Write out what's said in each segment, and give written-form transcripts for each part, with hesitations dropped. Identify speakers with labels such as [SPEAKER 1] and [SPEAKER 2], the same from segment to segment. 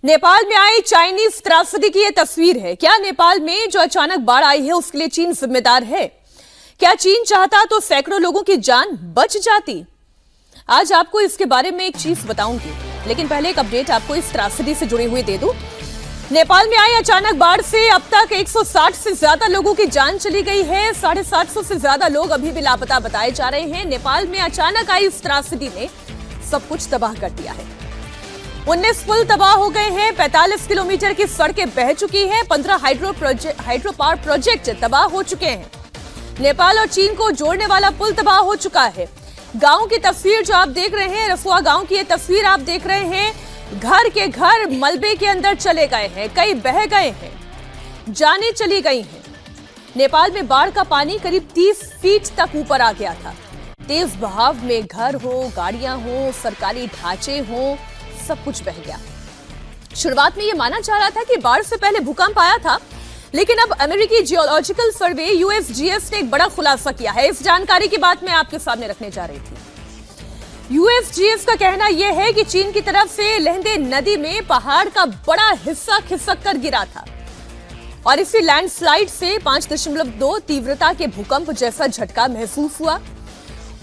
[SPEAKER 1] नेपाल में आई चाइनीज त्रासदी की यह तस्वीर है। क्या नेपाल में जो अचानक बाढ़ आई है उसके लिए चीन जिम्मेदार है? क्या चीन चाहता तो सैकड़ों लोगों की जान बच जाती? आज आपको इसके बारे में एक चीज बताऊंगी, लेकिन पहले एक अपडेट आपको इस त्रासदी से जुड़ी हुई दे दूं। नेपाल में आई अचानक बाढ़ से अब तक 160 से ज्यादा लोगों की जान चली गई है। 750 से ज्यादा लोग अभी भी लापता बताए जा रहे हैं। नेपाल में अचानक आई इस त्रासदी ने सब कुछ तबाह कर दिया है। 19 पुल तबाह हो गए हैं, 45 किलोमीटर की सड़कें बह चुकी हैं, 15 हाइड्रो पावर प्रोजेक्ट तबाह हो चुके हैं। नेपाल और चीन को जोड़ने वाला पुल तबाह हो चुका है। गांव की तस्वीर जो आप देख रहे हैं, रसुआ गांव की ये तस्वीर आप देख रहे हैं। घर के घर मलबे के अंदर चले गए हैं, कई बह गए हैं, जानें चली गई हैं। नेपाल में बाढ़ का पानी करीब 30 फीट तक ऊपर आ गया था। तेज बहाव में घर हो, गाड़ियां हो, सरकारी ढांचे हो, सब कुछ बह गया। शुरुआत में यह माना जा रहा था कि बाढ़ से पहले भूकंप आया था, लेकिन अब अमेरिकी जियोलॉजिकल सर्वे यूएसजीएस ने एक बड़ा खुलासा किया है। इस जानकारी की बात मैं आपके सामने रखने जा रही थी। यूएसजीएस का कहना यह है कि चीन की तरफ से लहंदे नदी में पहाड़ का बड़ा हिस्सा खिसक कर गिरा था और इसी लैंडस्लाइड से 5.2 तीव्रता के भूकंप जैसा झटका महसूस हुआ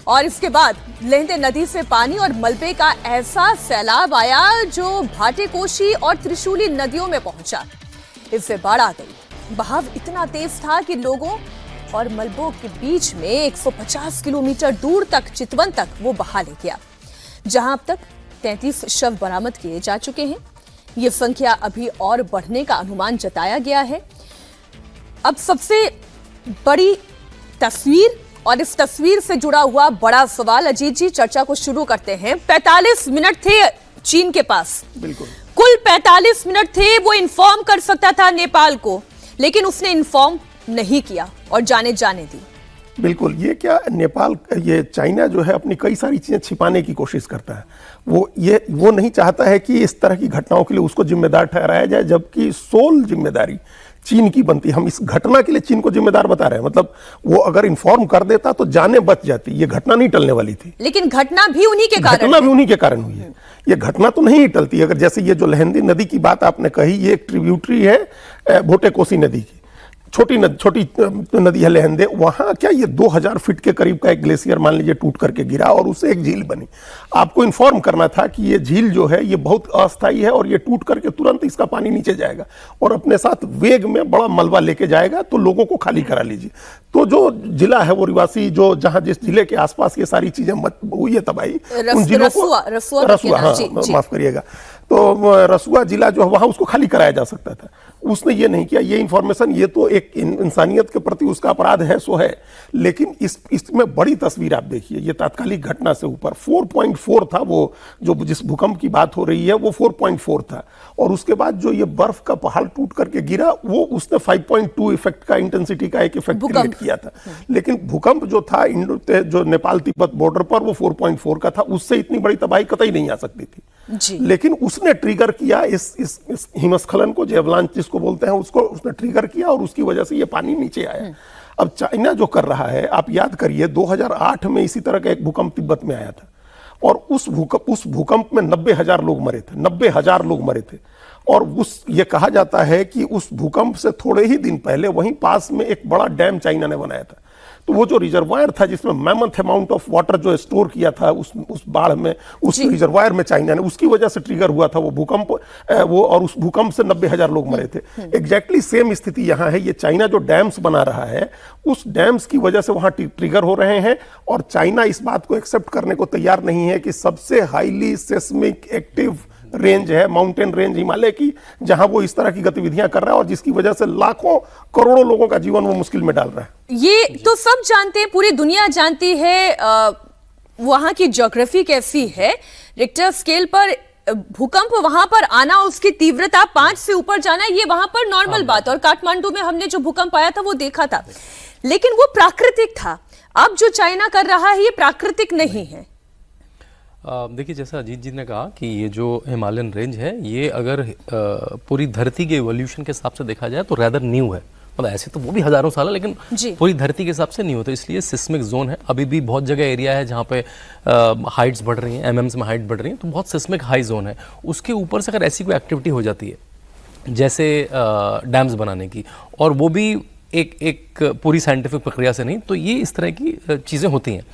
[SPEAKER 1] और इसके बाद लहंदे नदी से पानी और मलबे का ऐसा सैलाब आया जो भाटेकोशी और त्रिशूली नदियों में पहुंचा। इससे बाढ़ आ गई। बहाव इतना तेज था कि लोगों और मलबों के बीच में 150 किलोमीटर दूर तक चितवन तक वो बहा ले गया, जहां अब तक 33 शव बरामद किए जा चुके हैं। ये संख्या अभी और बढ़ने का अनुमान जताया गया है। अब सबसे बड़ी तस्वीर और इस तस्वीर से जुड़ा हुआ बड़ा सवाल, अजीत जी चर्चा को शुरू करते हैं। 45 मिनट थे चीन के पास,
[SPEAKER 2] बिल्कुल
[SPEAKER 1] कुल 45 मिनट थे। वो इन्फॉर्म कर सकता था नेपाल को, लेकिन उसने इन्फॉर्म नहीं किया और जाने दी।
[SPEAKER 2] बिल्कुल। ये क्या नेपाल, ये चाइना जो है अपनी कई सारी चीजें छिपाने की कोशिश करता है। वो नहीं चाहता है कि इस तरह की घटनाओं के लिए उसको जिम्मेदार ठहराया जाए, जबकि सोल जिम्मेदारी चीन की बनती। हम इस घटना के लिए चीन को जिम्मेदार बता रहे हैं। मतलब वो अगर इन्फॉर्म कर देता तो जाने बच जाती। ये घटना नहीं टलने वाली थी,
[SPEAKER 1] लेकिन घटना भी उन्हीं के
[SPEAKER 2] कारण हुई है। ये घटना तो नहीं टलती। अगर जैसे ये जो लहंदी नदी की बात आपने कही, ये एक ट्रिब्यूटरी है भोटेकोशी नदी की, छोटी नदी है लहंदे। वहां क्या ये 2000 फीट के करीब का एक ग्लेशियर मान लीजिए टूट करके गिरा और उससे एक झील बनी। आपको इन्फॉर्म करना था कि ये झील जो है ये बहुत अस्थायी है और ये टूट करके तुरंत इसका पानी नीचे जाएगा और अपने साथ वेग में बड़ा मलबा लेके जाएगा, तो लोगों को खाली करा लीजिए। तो जो जिला है वो रिवासी, जो जहां जिस जिले के आसपास ये सारी चीजें हुई है तबाही, उन जिलों को रसुआ, हाँ माफ करिएगा, तो रसुआ जिला जो है वहां उसको खाली कराया जा सकता था। उसने ये नहीं किया। ये इंफॉर्मेशन, ये तो एक इंसानियत के प्रति उसका अपराध है, सो है, लेकिन इसमें बड़ी तस्वीर आप देखिए। ये तात्कालिक घटना से ऊपर 4.4 था। वो जो जिस भूकंप की बात हो रही है वो 4.4 था और उसके बाद जो ये बर्फ का पहाड़ टूट करके गिरा वो उसने 5.2 इफेक्ट का, इंटेंसिटी का एक इफेक्ट क्रिएट किया था। लेकिन भूकंप जो था जो नेपाल तिब्बत बॉर्डर पर, वो 4.4 का था। उससे इतनी बड़ी तबाही कतई नहीं आ सकती थी
[SPEAKER 1] जी।
[SPEAKER 2] लेकिन उसने ट्रिगर किया इस हिमस्खलन को, जो एवलांच जिसको बोलते हैं, उसको उसने ट्रिगर किया और उसकी वजह से ये पानी नीचे आया। अब चाइना जो कर रहा है, आप याद करिए 2008 में इसी तरह का एक भूकंप तिब्बत में आया था और उस भूकंप में 90,000 लोग मरे थे। 90,000 लोग मरे थे। और ये कहा जाता है कि उस भूकंप से थोड़े ही दिन पहले वहीं पास में एक बड़ा डैम चाइना ने बनाया था। तो वो जो रिजर्वायर था जिसमें मैमथ अमाउंट ऑफ वाटर जो स्टोर किया था उस बाढ़ में, उस रिजर्वायर में चाइना ने, उसकी वजह से ट्रिगर हुआ था वो भूकंप। और उस भूकंप से 90,000 लोग मरे थे। एग्जैक्टली सेम स्थिति यहाँ है। ये चाइना जो डैम्स बना रहा है, उस डैम्स की वजह से वहां ट्रिगर हो रहे हैं और चाइना इस बात को एक्सेप्ट करने को तैयार नहीं है कि सबसे हाईली सेस्मिक एक्टिव रेंज है, माउंटेन रेंज हिमालय की, जहां वो इस तरह की गतिविधियां कर रहा है और जिसकी वजह से लाखों करोड़ों लोगों का जीवन वो मुश्किल में डाल रहा है।
[SPEAKER 1] ये तो सब जानते हैं, पूरी दुनिया जानती है वहां की ज्योग्राफी कैसी है। रिक्टर स्केल पर भूकंप वहां पर आना, उसकी तीव्रता 5 से ऊपर जाना, ये वहां पर नॉर्मल बात। और काठमांडू में हमने जो भूकंप आया था वो देखा था, लेकिन वो प्राकृतिक था। अब जो चाइना कर रहा है ये प्राकृतिक नहीं है।
[SPEAKER 3] देखिए, जैसा अजीत जी ने कहा कि ये जो हिमालयन रेंज है, ये अगर पूरी धरती के इवोल्यूशन के हिसाब से देखा जाए तो रैदर न्यू है। मतलब ऐसे तो वो भी हजारों साल है,
[SPEAKER 1] जी।
[SPEAKER 3] लेकिन पूरी धरती के हिसाब से नहीं होता, इसलिए सिस्मिक जोन है। अभी भी बहुत जगह एरिया है जहाँ पे हाइट्स बढ़ रही हैं, एमएम्स में हाइट बढ़ रही है, तो बहुत सिस्मिक हाई जोन है। उसके ऊपर से अगर ऐसी कोई एक्टिविटी हो जाती है जैसे डैम्स बनाने की, और वो भी एक पूरी साइंटिफिक प्रक्रिया से नहीं, तो ये इस तरह की चीज़ें होती हैं।